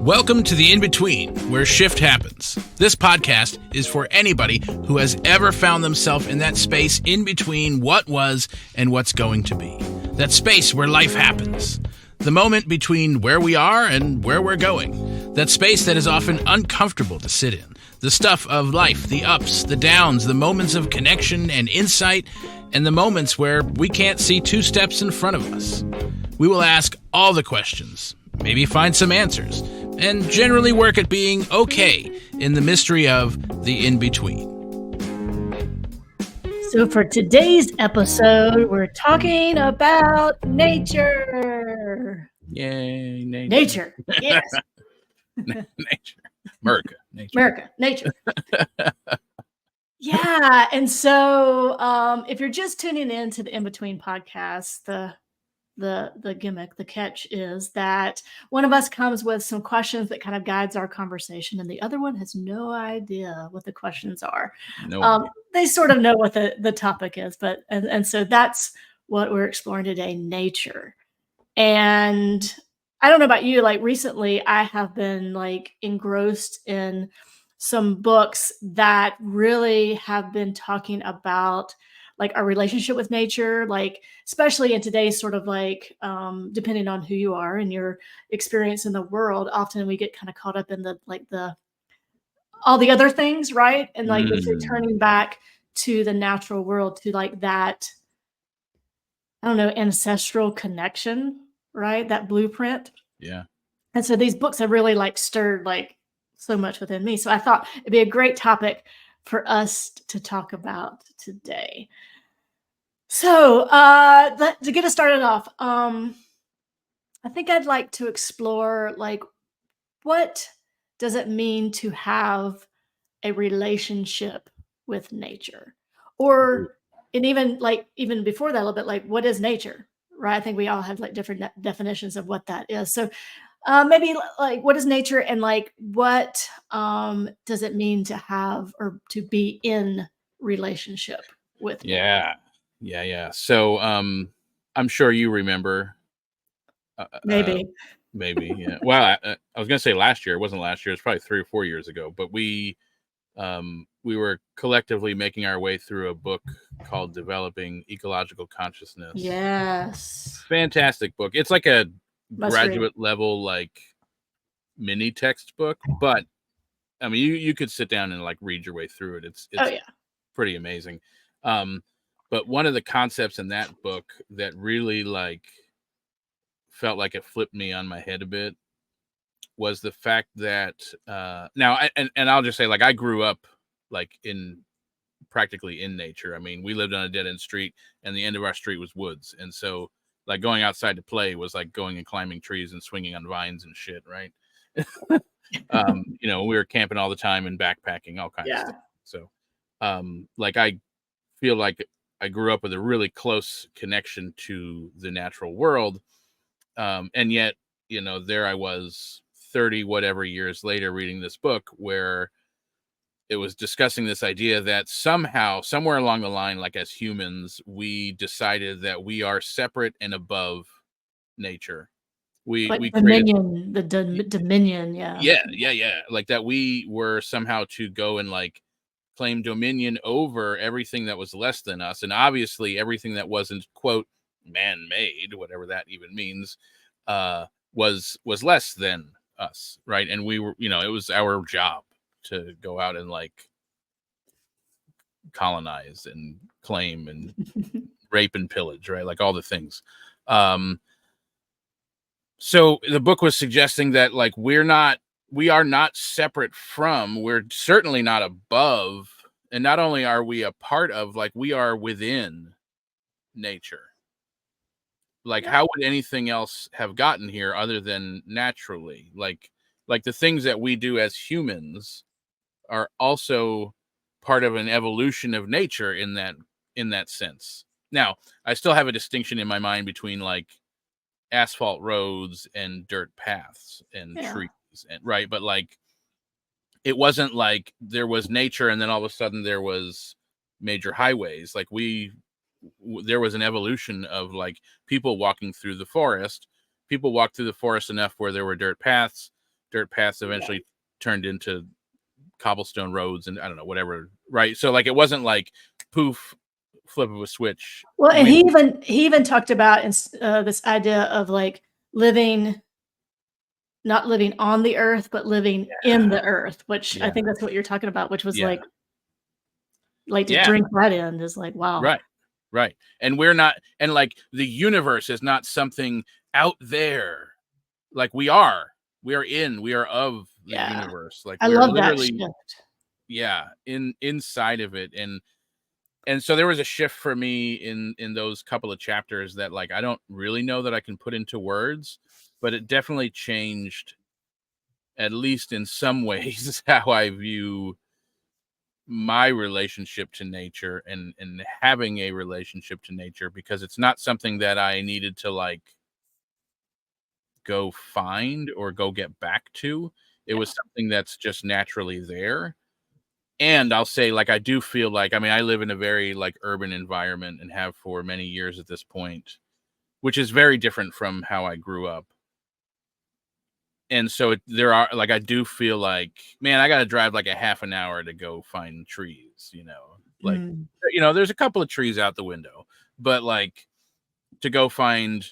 Welcome to the In-Between, where shift happens. This podcast is for anybody who has ever found themselves in that space in between what was and what's going to be. That space where life happens. The moment between where we are and where we're going. That space that is often uncomfortable to sit in. The stuff of life, the ups, the downs, the moments of connection and insight, and the moments where we can't see two steps in front of us. We will ask all the questions, maybe find some answers, and generally work at being okay in the mystery of the in-between. So for today's episode, we're talking about nature. Yay, nature. Nature, yes. Nature. America. Nature. America, nature. Yeah, and so if you're just tuning in to the In-Between podcast, the gimmick, the catch is that one of us comes with some questions that kind of guides our conversation, and the other one has no idea what the questions are. No idea. They sort of know what the topic is, but and so that's what we're exploring today, nature. And I don't know about you, like recently I have been like engrossed in some books that really have been talking about like our relationship with nature, like especially in today's sort of like depending on who you are and your experience in the world, often we get kind of caught up in the all the other things, right? And like it's returning back to the natural world, to like that, I don't know, ancestral connection, right? That blueprint. Yeah. And so these books have really like stirred like so much within me. So I thought it'd be a great topic for us to talk about today. So to get us started off, I think I'd like to explore like what does it mean to have a relationship with nature, or and even before that a little bit, like what is nature, right? I think we all have like different definitions of what that is. So maybe like what is nature, and like what does it mean to have or to be in relationship with nature? Yeah. So I'm sure you remember. Maybe. Maybe, yeah. Well, I was gonna say last year. It wasn't last year. It's probably 3 or 4 years ago. But we were collectively making our way through a book called "Developing Ecological Consciousness." Yes. Fantastic book. It's like a Must read. graduate level like mini textbook, but I mean, you could sit down and like read your way through it. It's Oh yeah. pretty amazing. But one of the concepts in that book that really like felt like it flipped me on my head a bit was the fact that and I'll just say, like, I grew up like practically in nature. I mean, we lived on a dead end street and the end of our street was woods, and so like going outside to play was like going and climbing trees and swinging on vines and shit, right? We were camping all the time and backpacking, all kinds of Yeah. stuff. So like I feel like I grew up with a really close connection to the natural world. And yet, there I was 30 whatever years later reading this book where it was discussing this idea that somehow, somewhere along the line, like as humans, we decided that we are separate and above nature. We created Dominion, dominion, yeah. yeah. Like that we were somehow to go and like claim dominion over everything that was less than us. And obviously everything that wasn't, quote, man-made, whatever that even means, was less than us, right? And we were, it was our job to go out and like colonize and claim and rape and pillage, right? Like all the things. So the book was suggesting that like we are not separate from, we're certainly not above, and not only are we a part of, like we are within nature. Like, how would anything else have gotten here other than naturally? Like the things that we do as humans are also part of an evolution of nature in that sense. Now, I still have a distinction in my mind between like asphalt roads and dirt paths and trees, and right, but like it wasn't like there was nature and then all of a sudden there was major highways. Like there was an evolution of like people walking through the forest. People walked through the forest enough where there were dirt paths. dirt paths Yeah. eventually turned into cobblestone roads, and I don't know, whatever, right? So like it wasn't like poof, flip of a switch. Well, and We he even talked about this idea of like living, not living on the earth, but living in the earth, which I yeah, think that's what you're talking about, which was yeah, like to yeah, drink that in is like, wow. right, right. And we're not, and like the universe is not something out there. Like we are in, we are of the Yeah. universe. Like I we're love that literally, shift. yeah, inside of it. And so there was a shift for me in those couple of chapters that like I don't really know that I can put into words, but it definitely changed, at least in some ways, how I view my relationship to nature and having a relationship to nature, because it's not something that I needed to like go find or go get back to. It Yeah. was something that's just naturally there. And I'll say, like, I do feel like, I mean, I live in a very like urban environment and have for many years at this point, which is very different from how I grew up. And so there are like, I do feel like, man, I got to drive like a half an hour to go find trees, like, Mm. there's a couple of trees out the window, but like to go find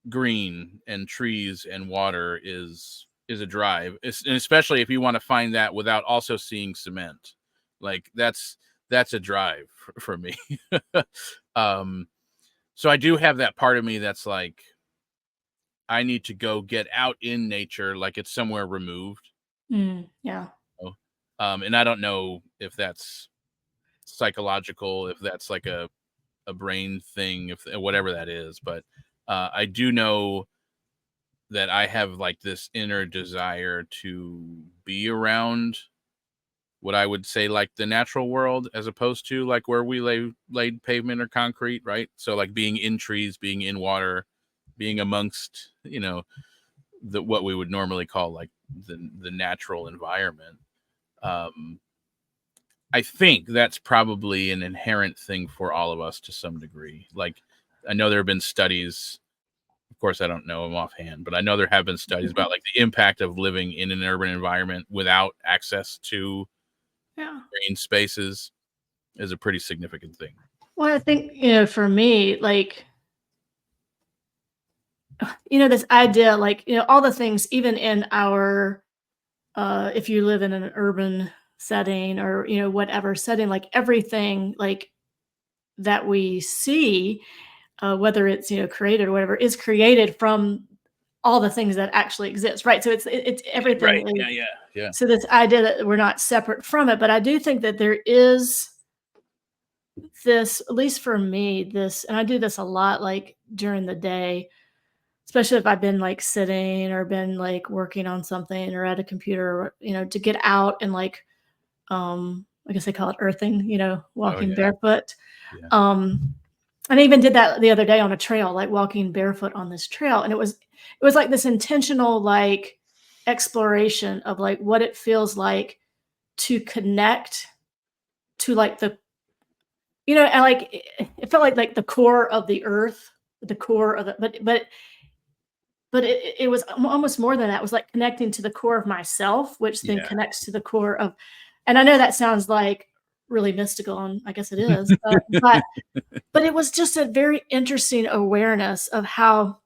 green and trees and water is a drive, and especially if you want to find that without also seeing cement, like that's a drive for me. um so I do have that part of me that's like I need to go get out in nature, like it's somewhere removed. Mm. Yeah. you and I don't know if that's psychological, if that's like a brain thing, if whatever that is, but I do know that I have like this inner desire to be around what I would say like the natural world, as opposed to like where we laid pavement or concrete, right? So like being in trees, being in water, being amongst, the what we would normally call like the natural environment. Um I think that's probably an inherent thing for all of us to some degree. Like I know there have been studies, of course, I don't know them offhand, but I know there have been studies about like the impact of living in an urban environment without access to Yeah. green spaces is a pretty significant thing. Well, I think, for me, like, this idea, like, all the things, even in our, if you live in an urban setting or, whatever setting, like everything, like that we see, whether it's, created or whatever, is created from all the things that actually exist, right? So it's Right. everything. Yeah. Yeah. Yeah. So this idea that we're not separate from it, but I do think that there is this, at least for me, this, and I do this a lot, like during the day, especially if I've been like sitting or been like working on something or at a computer, or, to get out and like, I guess they call it earthing, Oh walking yeah. barefoot. Yeah. Um, and I even did that the other day on a trail, like walking barefoot on this trail, and it was like this intentional like exploration of like what it feels like to connect to like and like it felt like the core of the earth, the core of the but it was almost more than that. It was like connecting to the core of myself, which then Yeah. connects to the core of, and I know that sounds like really mystical, and I guess it is, but it was just a very interesting awareness of how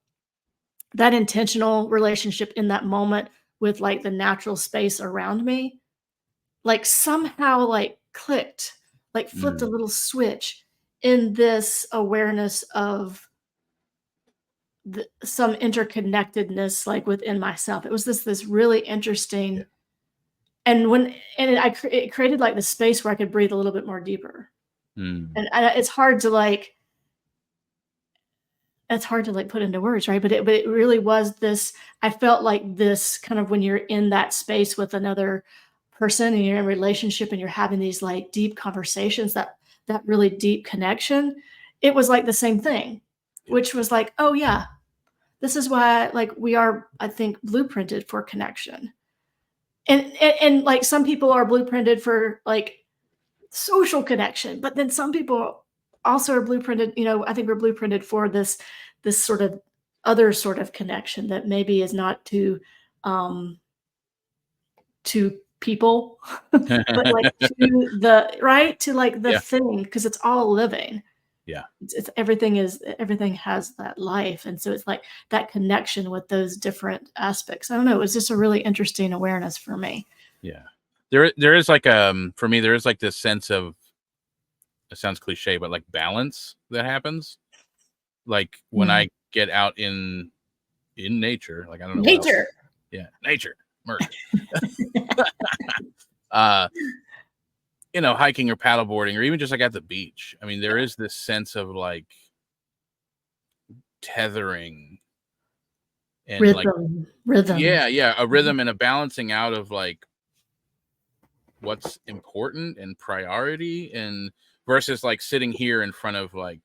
that intentional relationship in that moment with like the natural space around me, like somehow like clicked, like flipped a Mm, little switch in this awareness of some interconnectedness like within myself. It was this really yeah. interesting, and when and it created like the space where I could breathe a little bit more deeper. Mm, And it's hard to like put into words, right? But it really was this. I felt like this kind of when you're in that space with another person and you're in a relationship and you're having these like deep conversations, that really deep connection. It was like the same thing, yeah. which was like, oh yeah, this is why like we are, I think, blueprinted for connection. And like some people are blueprinted for like social connection, but then some people also are blueprinted, I think we're blueprinted for this sort of other sort of connection that maybe is not too um, to people, but like to the right to like the Yeah. thing because it's all living. Yeah. It's everything has that life, and so it's like that connection with those different aspects. I don't know. It was just a really interesting awareness for me. Yeah. There is like, for me, there is like this sense of, it sounds cliche, but like balance that happens. Like when Mm. I get out in nature, like I don't know what else. Nature. Yeah, nature, murder. Uh, hiking or paddleboarding or even just like at the beach. I mean, there is this sense of like tethering and like, Rhythm. yeah, yeah, a Mhm. rhythm and a balancing out of like what's important and priority and versus like sitting here in front of like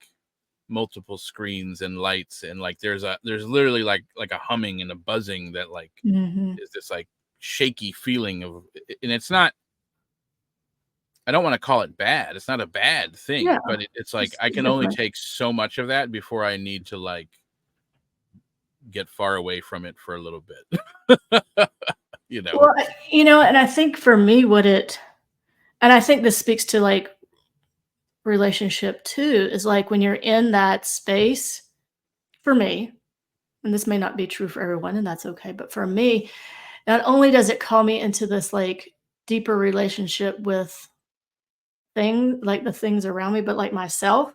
multiple screens and lights and like there's literally like a humming and a buzzing that like Mhm. is this like shaky feeling of, and it's not, I don't want to call it bad. It's not a bad Yeah, thing, but it's like it's I can only different. take so much of that before I need to like get far away from it for a little bit. you know? Well, and I think for me, and I think this speaks to like relationship too, is like when you're in that space, for me, and this may not be true for everyone, and that's okay, but for me, not only does it call me into this like deeper relationship with like the things around me, but like myself,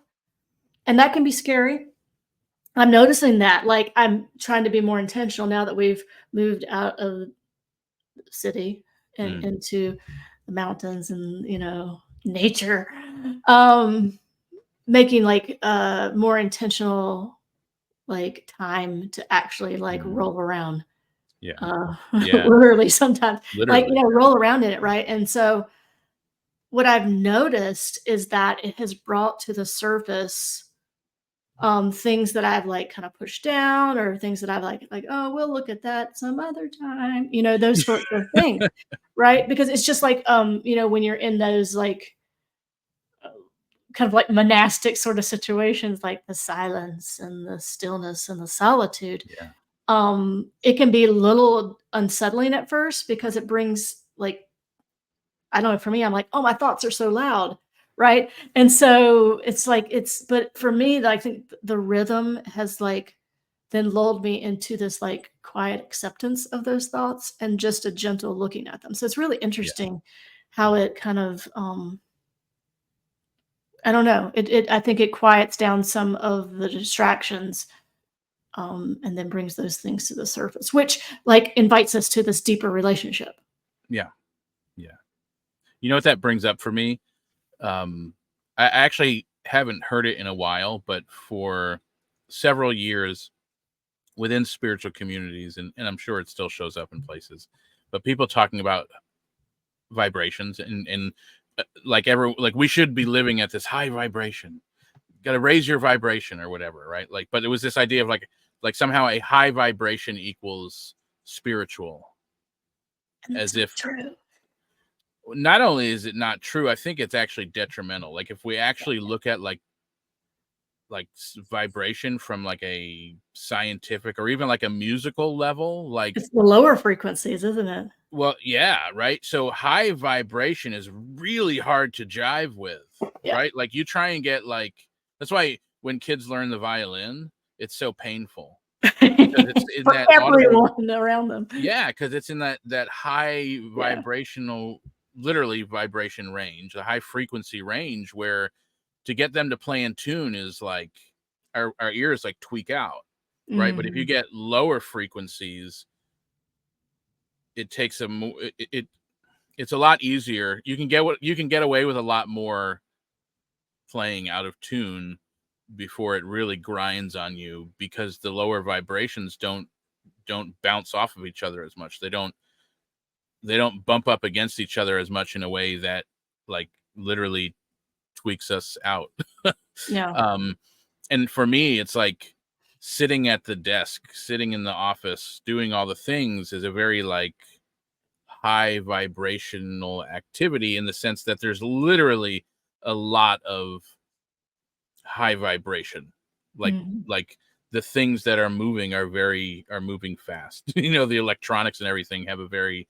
and that can be scary. I'm noticing that like I'm trying to be more intentional now that we've moved out of the city and Mm, into the mountains and nature. Um making like more intentional like time to actually like mm, roll around yeah. uh Yeah. literally sometimes like Literally. roll around in it, right? And so what I've noticed is that it has brought to the surface things that I've like kind of pushed down or things that I've like oh we'll look at that some other time, those sorts of things, right? Because it's just like when you're in those like uh, kind of like monastic sort of situations like the silence and the stillness and the solitude, Yeah. it can be a little unsettling at first because it brings like I don't know, for me, I'm like, "Oh, my thoughts are so loud," right? And so it's like but for me, I think the rhythm has like then lulled me into this like quiet acceptance of those thoughts and just a gentle looking at them. So it's really Yeah. interesting how it kind of I don't know. I think it quiets down some of the distractions and then brings those things to the surface, which like invites us to this deeper relationship. Yeah. Yeah. You know what that brings up for me? I actually haven't heard it in a while, but for several years within spiritual communities, and I'm sure it still shows up in places, but people talking about vibrations and like we should be living at this high vibration. Got to raise your vibration or whatever, right? Like, but it was this idea of like somehow a high vibration equals spiritual, And that's as not if true. not only is it not true, I think it's actually detrimental. Like if we actually look at like vibration from like a scientific or even like a musical level, like, It's the lower frequencies, isn't it? well, yeah, right. So high vibration is really hard to jive with, Yeah. right? Like you try and get like, that's why when kids learn the violin, it's so painful because it's in For that audible, everyone around them. yeah, because it's in that high Yeah. vibrational, literally vibration range, the high frequency range where to get them to play in tune is like our ears like tweak out, right? But if you Mhm. get lower frequencies, it takes a more it's a lot easier. You can get away with a lot more playing out of tune before it really grinds on you because the lower vibrations don't bounce off of each other as much. They don't bump up against each other as much in a way that like literally tweaks us out. Yeah. um and for me it's like sitting at the desk, sitting in the office, doing all the things is a very like high vibrational activity in the sense that there's literally a lot of high vibration, like Mhm. like the things that are moving are moving fast. The electronics and everything have a very,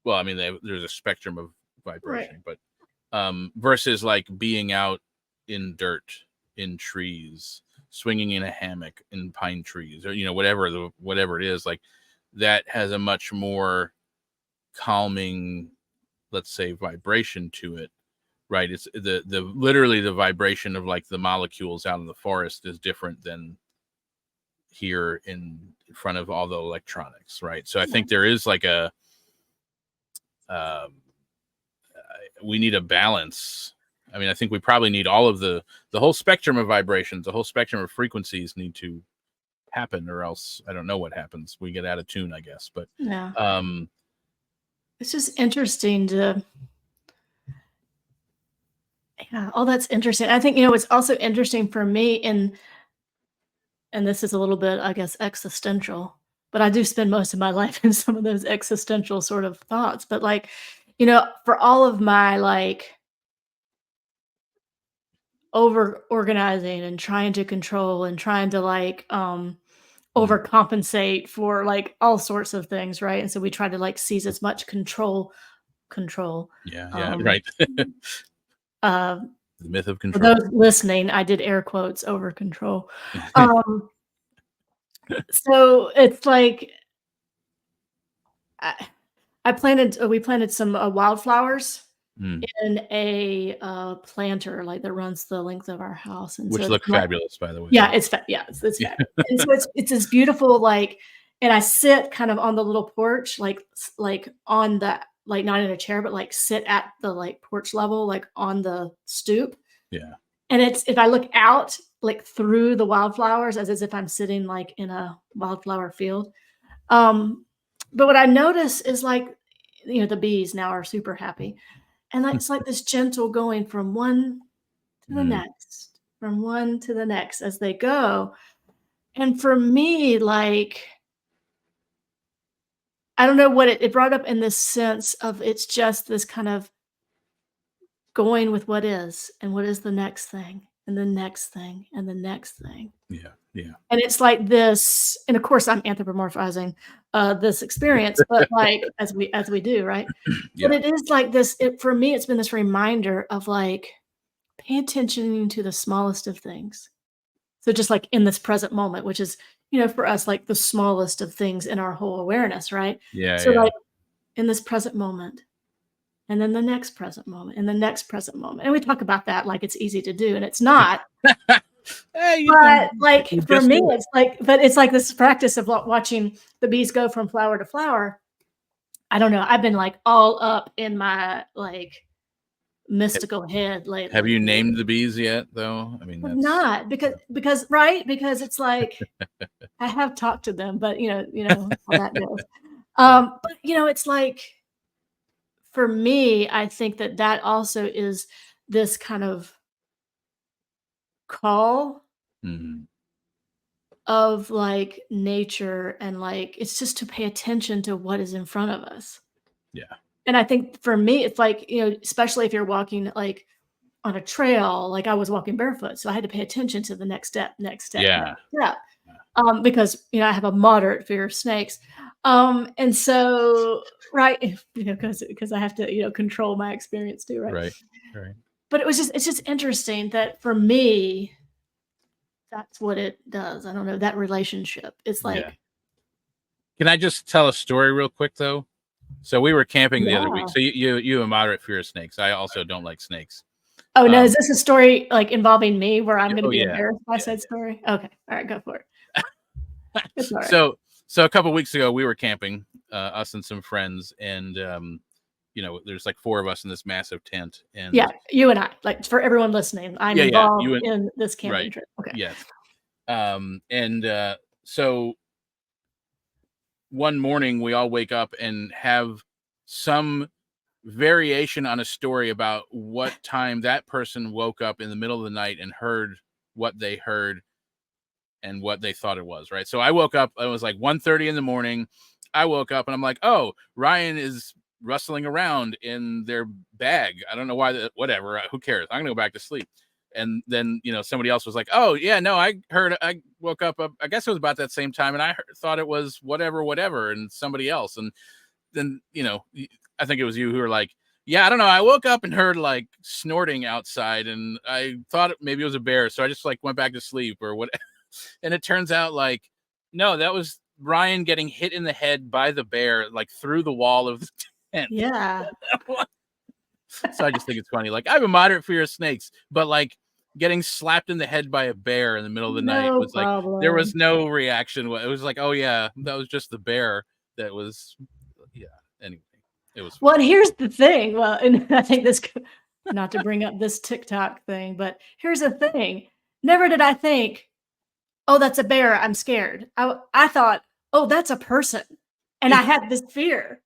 well, I mean, there's a spectrum of Right. vibration, but versus like being out in dirt, in trees, swinging in a hammock in pine trees, or whatever it is, like that has a much more calming, let's say, vibration to it, right? It's the literally the vibration of like the molecules out in the forest is different than here in front of all the electronics, right? So I think there is like a um, we need a balance. I mean, I think we probably need all of the whole spectrum of vibrations, the whole spectrum of frequencies need to happen, or else I don't know what happens. We get out of tune, I guess. But Yeah. um, It's just interesting to yeah, oh, that's interesting. I think, it's also interesting for me and this is a little bit, I guess, existential, but I do spend most of my life in some of those existential sort of thoughts. But like, for all of my like over organizing and trying to control and trying to like overcompensate for like all sorts of things, right? And so we try to like seize as much control. yeah, Um right. uh The myth of for control. those listening, I did air quotes over control. Um so it's like I, we planted some wildflowers Mm. in a planter like that runs the length of our house, and so Which it's look like fabulous, by the way. yeah, it's Yeah. fabulous, and so it's this beautiful, like and I sit kind of on the little porch, like like on the like not in a chair, but like sit at the like porch level, like on the stoop, Yeah. and it's if I look out like through the wildflowers as if I'm sitting like in a wildflower field. Um, but what I notice is like, the bees now are super happy. And like, it's like this gentle going from one to the Mm. next, from one to the next as they go. And for me, like, I don't know what it brought up in this sense of it's just this kind of going with what is and what is the next thing and the next thing and the next thing. Yeah. Yeah. And it's like this, and of course I'm anthropomorphizing this experience, but like as we do, right? But Yeah. it is like this, for me, it's been this reminder of like pay attention to the smallest of things. So just like in this present moment, which is, for us, like the smallest of things in our whole awareness, right? Yeah. So Yeah. like in this present moment, and then the next present moment, and the next present moment. And we talk about that like it's easy to do, and it's not. Hey, But, like, you for just me, do it. it's like this practice of watching the bees go from flower to flower. I don't know, I've been, like, all up in my, like, mystical head Have lately. you named the bees yet, though? I mean, I've that's not because right? Because it's like I have talked to them, but, how that goes. But, it's like, for me, I think that that also is this kind of call Mhm. of, like, nature and, like, it's just to pay attention to what is in front of us. Yeah. And I think for me, it's like, especially if you're walking, like, on a trail, like, I was walking barefoot, so I had to pay attention to the next step, next step, next Yeah. step, because, I have a moderate fear of snakes. And so right, because I have to, control my experience too, right? Right. Right. But it's just interesting that for me, that's what it does. I don't know, that relationship. It's Yeah. like Can I just tell a story real quick though? So we were camping the other week. yeah. So you have a moderate fear of snakes. I also don't like snakes. Oh, no, is Um, this a story, like, involving me where I'm gonna oh be yeah, embarrassed by yeah, said story? Okay, alright, go for it. yeah. It's alright. So a couple weeks ago we were camping, us and some friends, and there's like four of us in this massive tent, Yeah, and you and I, like, for everyone listening, I'm yeah, involved you and in this right, camping trip. Okay. yes. And so one morning we all wake up and have some variation on a story about what time that person woke up in the middle of the night and heard what they heard and what they thought it was, right? So I woke up, it was like 1:30 in the morning. I woke up and I'm like, oh, Ryan is rustling around in their bag. I don't know why, whatever, who cares? I'm gonna go back to sleep. And then, somebody else was like, oh yeah, no, I woke up, I guess it was about that same time, and thought it was whatever, and somebody else. And then, I think it was you who were like, yeah, I don't know, I woke up and heard like snorting outside, and I thought maybe it was a bear, so I just like went back to sleep or what. And it turns out like, no, that was Ryan getting hit in the head by the bear, like through the wall of the tent. Yeah. So I just think it's funny. Like, I have a moderate fear of snakes, but like getting slapped in the head by a bear in the middle of the night No was like, there problem. was no reaction. It was like, oh yeah, that was just the bear that was, yeah. Anyway, it was Well, fun. and here's the thing. Well, and I think this, not to bring up this TikTok thing, but here's the thing. Never did I think, oh, that's a bear. I'm scared. I thought, oh, that's a person. And I had this fear,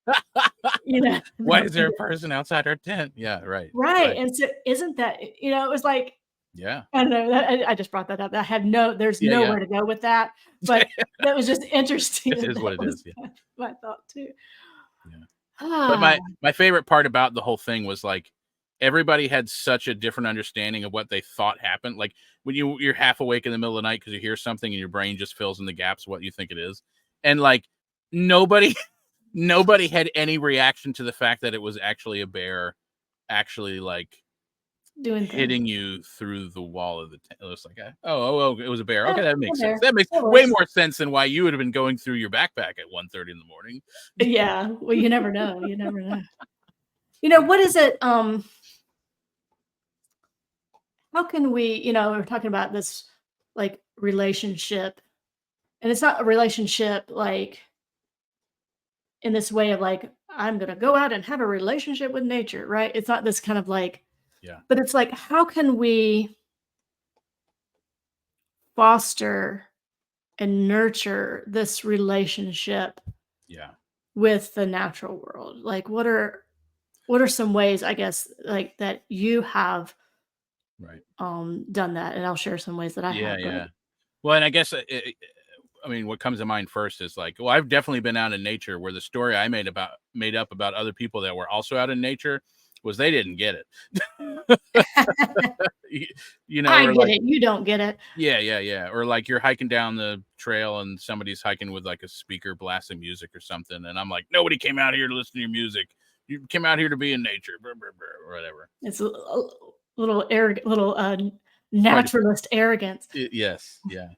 you know. Why is there a person outside our tent? Yeah, right. Right. Right. And so isn't that, it was like, Yeah. I don't know. I just brought that up. There's Yeah. Yeah. nowhere to go with that, but that was just interesting It that is what that it was is. Yeah. my thought too. Yeah. But Ah, my favorite part about the whole thing was like everybody had such a different understanding of what they thought happened. Like when you're half awake in the middle of the night because you hear something and your brain just fills in the gaps of what you think it is. And like nobody nobody had any reaction to the fact that it was actually a bear actually like doing things. hitting you through the wall of the tent. It was like, oh, it was a bear. Yeah, Okay, that makes sense. there. That makes That way works. more sense than why you would have been going through your backpack at 1:30 in the morning. Yeah. Well, you never know. You never know. What is it? How can we, we're talking about this like relationship, and it's not a relationship like in this way of like, I'm gonna go out and have a relationship with nature, right? It's not this kind of like, Yeah, but it's like, how can we foster and nurture this relationship yeah, with the natural world? Like, what are some ways, I guess, like that you have right. done that? And I'll share some ways that I Yeah, have, but yeah. Well, and I guess I mean, what comes to mind first is like, well, I've definitely been out in nature where the story I made up about other people that were also out in nature was they didn't get it. Y- I or get like, it. You don't get it. yeah. Or like you're hiking down the trail and somebody's hiking with like a speaker blasting music or something. And I'm like, nobody came out here to listen to your music. You came out here to be in nature, or whatever. It's a little arrogant, little Quite a bit. naturalist arrogance. Yes. Yeah.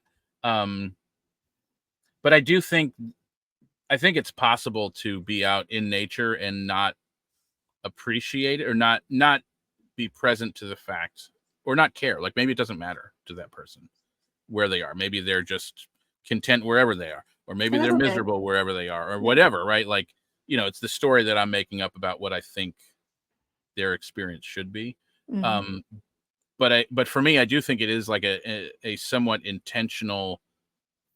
Um, but I think it's possible to be out in nature and not appreciate it or not be present to the fact or not care. Like maybe it doesn't matter to that person where they are. Maybe they're just content wherever they are, or maybe And that's they're okay. miserable wherever they are, or Yeah. whatever, right? Like, it's the story that I'm making up about what I think their experience should be. Mhm. Um, but for me, I do think it is like a somewhat intentional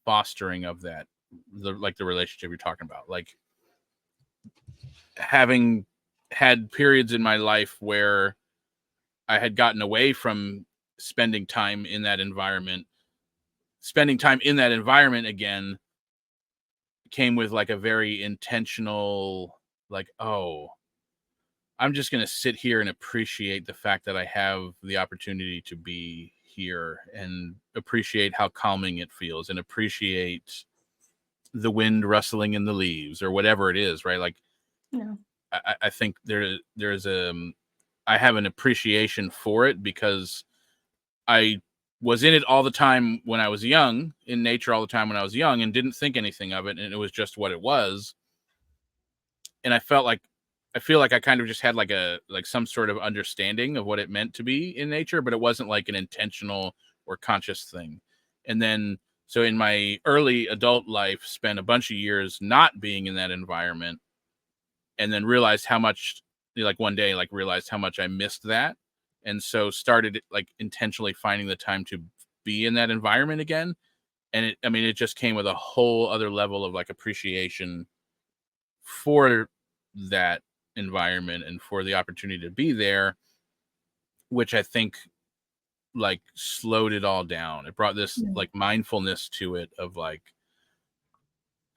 fostering of that, the relationship you're talking about. Like having had periods in my life where I had gotten away from spending time in that environment, spending time in that environment again came with like a very intentional, like, oh, I'm just going to sit here and appreciate the fact that I have the opportunity to be here and appreciate how calming it feels and appreciate the wind rustling in the leaves or whatever it is, right? Like, Yeah. I think there's I have an appreciation for it because I was in it all the time when I was young, in nature all the time when I was young, and didn't think anything of it, and it was just what it was. And I feel like I kind of just had like some sort of understanding of what it meant to be in nature, but it wasn't like an intentional or conscious thing. And then so in my early adult life, spent a bunch of years not being in that environment, and then realized how much, like one day, like realized how much I missed that, and so started like intentionally finding the time to be in that environment again. And I mean, it just came with a whole other level of like appreciation for that environment and for the opportunity to be there, which I think like slowed it all down. It brought this Yeah. like mindfulness to it of like,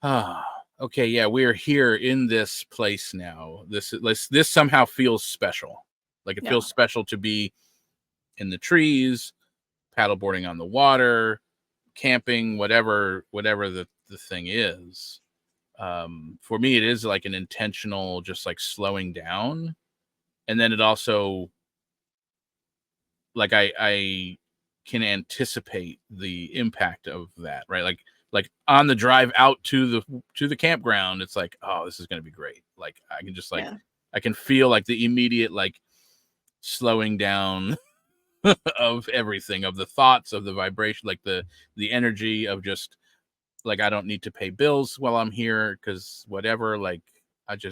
ah, okay, yeah, we're here in this place now. This somehow feels special. Like it Yeah. feels special to be in the trees, paddleboarding on the water, camping, whatever the thing is. For me, it is like an intentional, just like slowing down. And then it also, like, I can anticipate the impact of that, right? Like on the drive out to the campground, it's like, oh, this is going to be great. Like I can just like, Yeah. I can feel like the immediate like slowing down of everything, of the thoughts, of the vibration, like the energy of just like, I don't need to pay bills while I'm here because whatever, like I can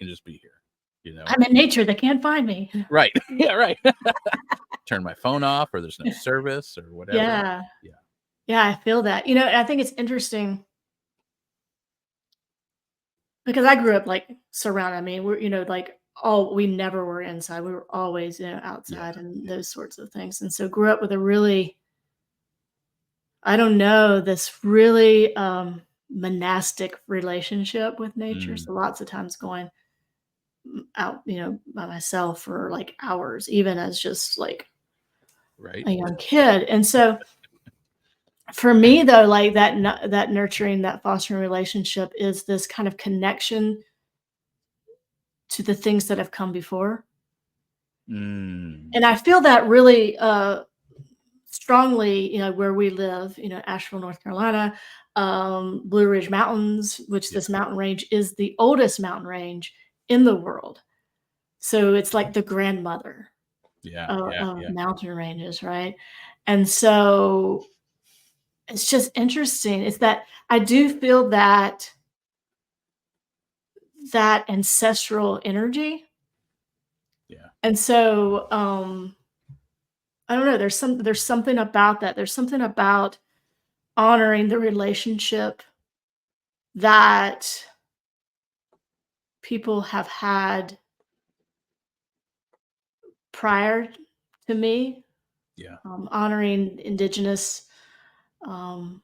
just be here, you know? I'm in nature. They can't find me. Right. Yeah, right. Turn my phone off, or there's no service or whatever. Yeah. Yeah. Yeah, I feel that. I think it's interesting because I grew up like surrounded. I mean, like we never were inside. We were always, Yeah. outside and Yeah. those sorts of things. And so grew up with a really, I don't know, this really monastic relationship with nature. Mm, So lots of times going out, by myself for like hours, even as just like right. a young kid. And so for me though, like that nurturing, that fostering relationship is this kind of connection to the things that have come before. Mm, And I feel that really strongly, where we live, Asheville, North Carolina, Blue Ridge Mountains, which yeah. this mountain range is the oldest mountain range in the world. So it's like the grandmother Yeah. of, Yeah. of Yeah. mountain ranges, right? And so it's just interesting. It's that I do feel that ancestral energy. Yeah. And so I don't know, there's something about that. There's something about honoring the relationship that people have had prior to me, Yeah. honoring indigenous um,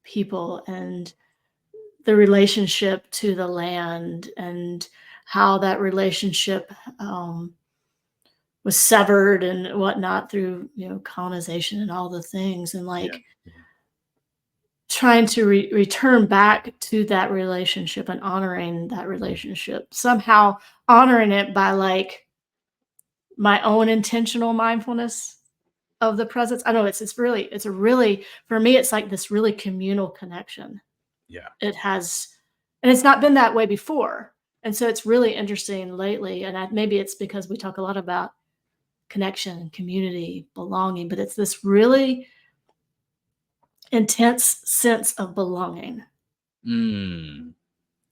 people and the relationship to the land and how that relationship was severed and whatnot through colonization and all the things and Yeah. like Yeah. trying to return back to that relationship and honoring that relationship somehow honoring it by like my own intentional mindfulness of the presence. I know it's a really for me, it's like this really communal connection. Yeah. It has and it's not been that way before. And so it's really interesting lately, and maybe it's because we talk a lot about connection, community, belonging, but it's this really intense sense of belonging. Mm,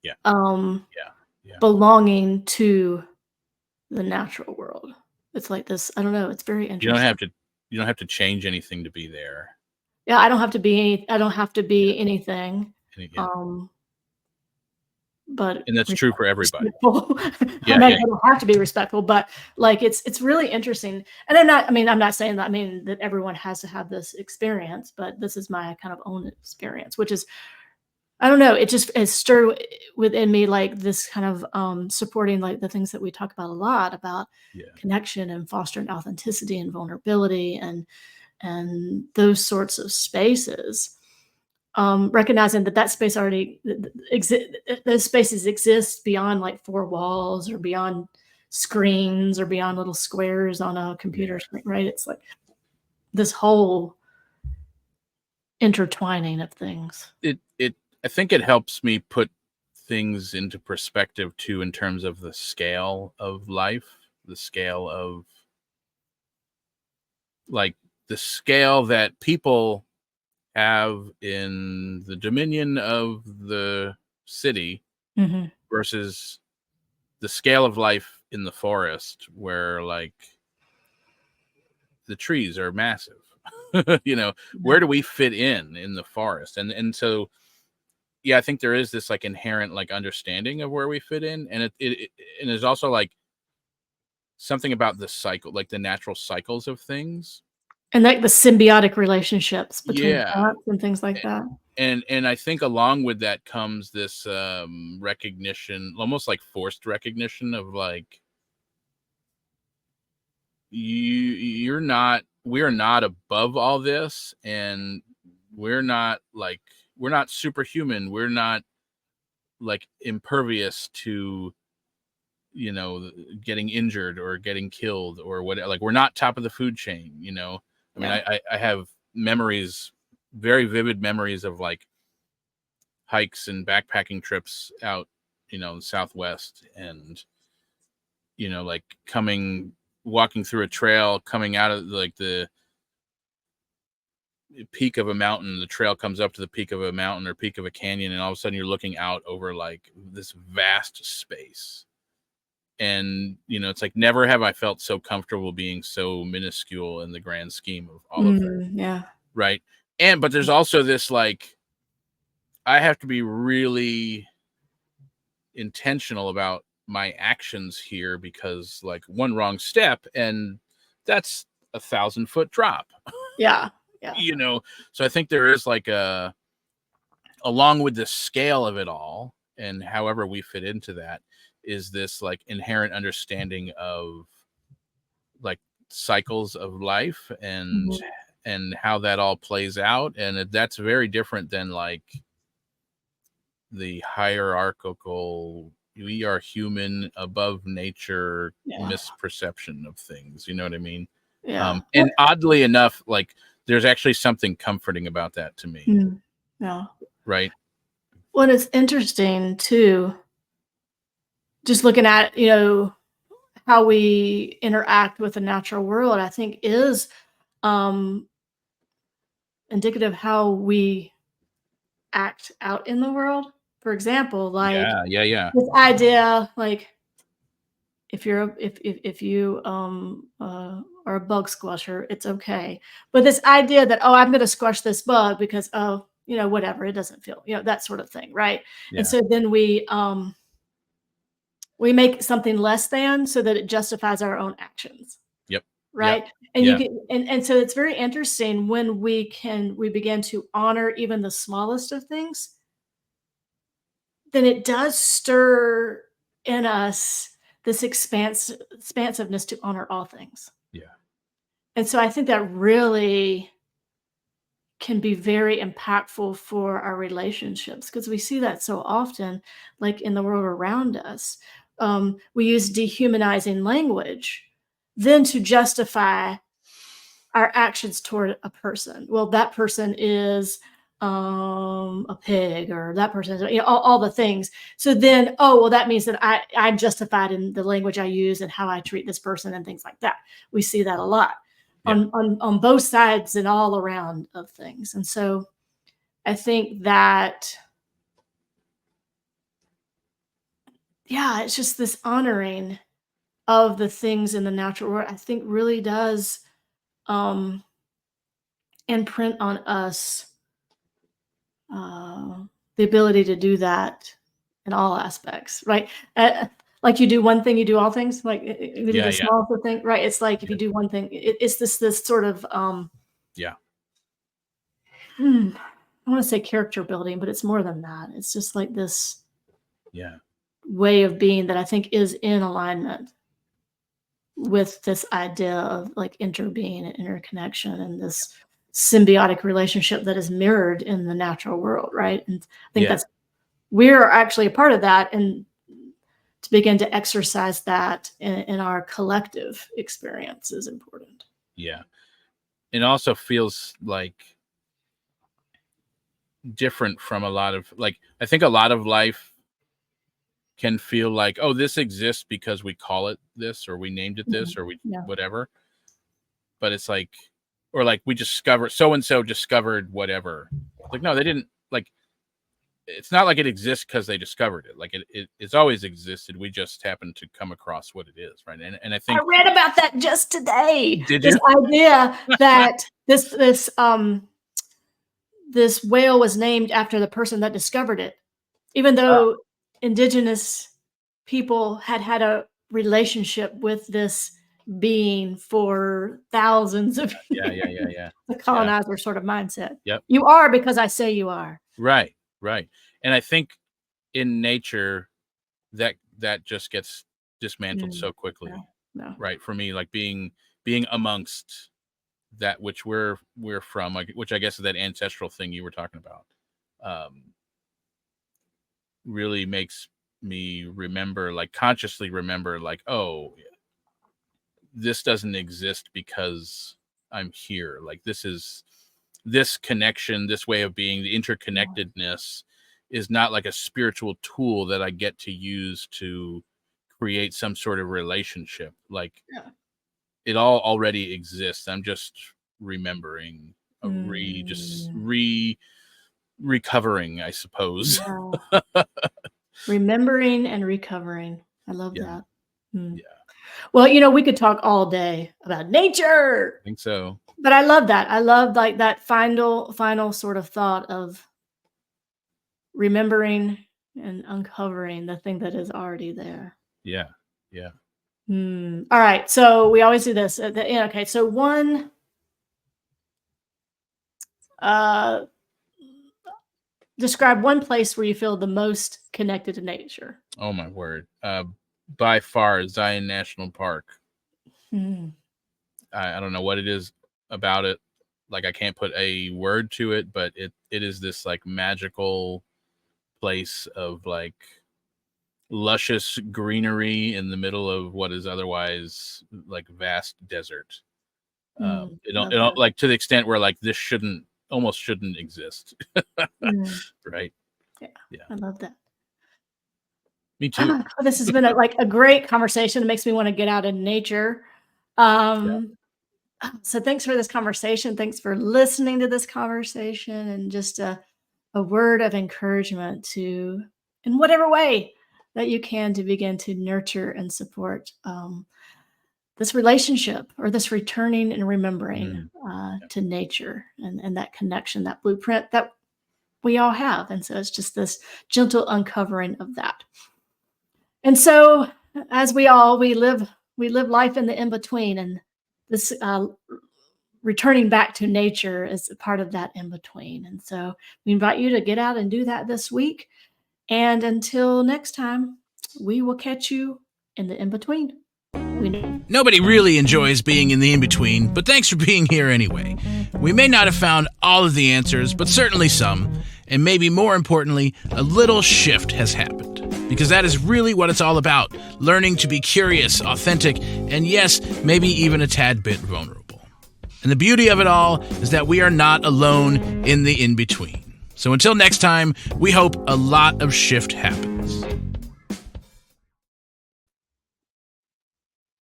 yeah. Um, Yeah. Yeah. belonging to the natural world. It's like this, I don't know, it's very You don't interesting. have to. You don't have to change anything to be there. Yeah, I don't have to Yeah. be anything. Yeah. Um, but And that's true for everybody. respectful. I Yeah. mean, Yeah. I don't have to be respectful, but like it's really interesting. And I'm not saying that I mean that everyone has to have this experience, but this is my kind of own experience, which is I don't know, it just has stirred within me like this kind of supporting like the things that we talk about a lot about Yeah. connection and fostering authenticity and vulnerability and those sorts of spaces. Recognizing that space already those spaces exist beyond like four walls or beyond screens or beyond little squares on a Yeah. computer screen, right? It's like this whole intertwining of things. It. I think it helps me put things into perspective too, in terms of the scale of life, the scale of like the scale that people have in the dominion of the city Mhm. versus the scale of life in the forest, where like the trees are massive. you know, where Yeah. do we fit in the forest? And so yeah, I think there is this like inherent like understanding of where we fit in, and it and there's also like something about the cycle, like the natural cycles of things. And like the symbiotic relationships between Yeah. plants and things like that. And I think along with that comes this recognition, almost like forced recognition of like, you're not, we're not above all this, and we're not like, we're not superhuman, we're not like impervious to, you know, getting injured or getting killed or what, like we're not top of the food chain, you know. I mean, Yeah. I have memories, very vivid memories of like hikes and backpacking trips out, you know, Southwest, and you know, like walking through a trail, coming out of like the peak of a mountain, the trail comes up to the peak of a mountain or peak of a canyon, and all of a sudden you're looking out over like this vast space. And you know, it's like never have I felt so comfortable being so minuscule in the grand scheme of all of that, Yeah. right? And but there's also this like, I have to be really intentional about my actions here, because like one wrong step and that's 1,000-foot drop. Yeah. Yeah. You know, so I think there is like a, along with the scale of it all and however we fit into that, is this like inherent understanding of like cycles of life, Mhm. and how that all plays out, and that's very different than like the hierarchical, we are human above nature Yeah. misperception of things, you know what I mean? Yeah. And oddly enough, like there's actually something comforting about that to me, Yeah. right? Well, it's interesting too, just looking at, how we interact with the natural world, I think is um indicative of how we act out in the world. For example, like Yeah, yeah, yeah, this idea, like if you're if you are a bug squasher, it's okay. But this idea that, oh, I'm going to squash this bug because, oh, whatever, it doesn't feel, that sort of thing, right? And yeah. so then we make something less than so that it justifies our own actions, Yep, yep, right? And you yeah, get and so it's very interesting when we begin to honor even the smallest of things, then it does stir in us this expansiveness to honor all things. yeah, And so I think that really can be very impactful for our relationships because we see that so often, like in the world around us. We use dehumanizing language then to justify our actions toward a person. Well, that person is a pig, or that person is, all the things. So then, oh, well, that means that I'm justified in the language I use and how I treat this person and things like that. We see that a lot yeah, on both sides and all around of things. And so I think that, yeah, it's just this honoring of the things in the natural world, I think really does um imprint on us uh, the ability to do that in all aspects, right? Like you do one thing, you do all things. Like you do yeah, the yeah, smallest of thing, right? It's like if yeah, you do one thing, it's this sort of yeah, I want to say character building, but it's more than that. It's just like this yeah, way of being that I think is in alignment with this idea of like interbeing and interconnection and this symbiotic relationship that is mirrored in the natural world, right? And I think yeah, that's we're actually a part of that, and to begin to exercise that in our collective experience is important. yeah. It also feels like different from a lot of like, I think a lot of life can feel like, oh, this exists because we call it this, or we named it Mhm. this, or we Yeah. whatever. But it's like, or like we discover, so and so discovered whatever. Like, no, they didn't. Like, it's not like it exists because they discovered it. Like it's always existed. We just happen to come across what it is, right? And I I think, read about that just today. did This you? idea that this whale was named after the person that discovered it, even Oh, though indigenous people had had a relationship with this being for thousands of yeah, yeah, years. yeah, yeah, The yeah. colonizer sort of mindset. Yep. You are because I say you are. Right, right. And I think in nature that just gets dismantled Mm, so quickly, no, no. right? For me, like being being amongst that which we're from, like, which I guess is that ancestral thing you were talking about, really makes me remember, like consciously remember, like, oh, this doesn't exist because I'm here. Like, this connection, this way of being, the interconnectedness is not like a spiritual tool that I get to use to create some sort of relationship. Like, Yeah. it all already exists. I'm just remembering, Mm. recovering, I suppose. Yeah. Remembering and recovering. I love Yeah, that. Mm. yeah, Well, we could talk all day about nature, I think so. but I love that. I love like that final sort of thought of remembering and uncovering the thing that is already there. Yeah, yeah. All right. So we always do this at the end. Okay. So uh, describe one place where you feel the most connected to nature. Oh my word. By far, Zion National Park. Mm, I don't know what it is about it. Like, I can't put a word to it, but it is this like magical place of like luscious greenery in the middle of what is otherwise like vast desert. love that. Like, to the extent where like this almost shouldn't exist. Mm, Right? yeah, Yeah. I love that. Me too. This has been a great conversation. It makes me want to get out in nature. Yeah. Um, so thanks for this conversation. Thanks for listening to this conversation, and just a word of encouragement to, in whatever way that you can, to begin to nurture and support this relationship, or this returning and remembering Mm, yeah. to nature, and that connection, that blueprint that we all have. And so it's just this gentle uncovering of that. And so, as we live life in the in between, and this returning back to nature is a part of that in between. And so, we invite you to get out and do that this week. And until next time, we will catch you in the in between. Nobody really enjoys being in the in-between, but thanks for being here anyway. We may not have found all of the answers, but certainly some, and maybe more importantly, a little shift has happened. Because that is really what it's all about, learning to be curious, authentic, and yes, maybe even a tad bit vulnerable. And the beauty of it all is that we are not alone in the in-between. So until next time, we hope a lot of shift happens.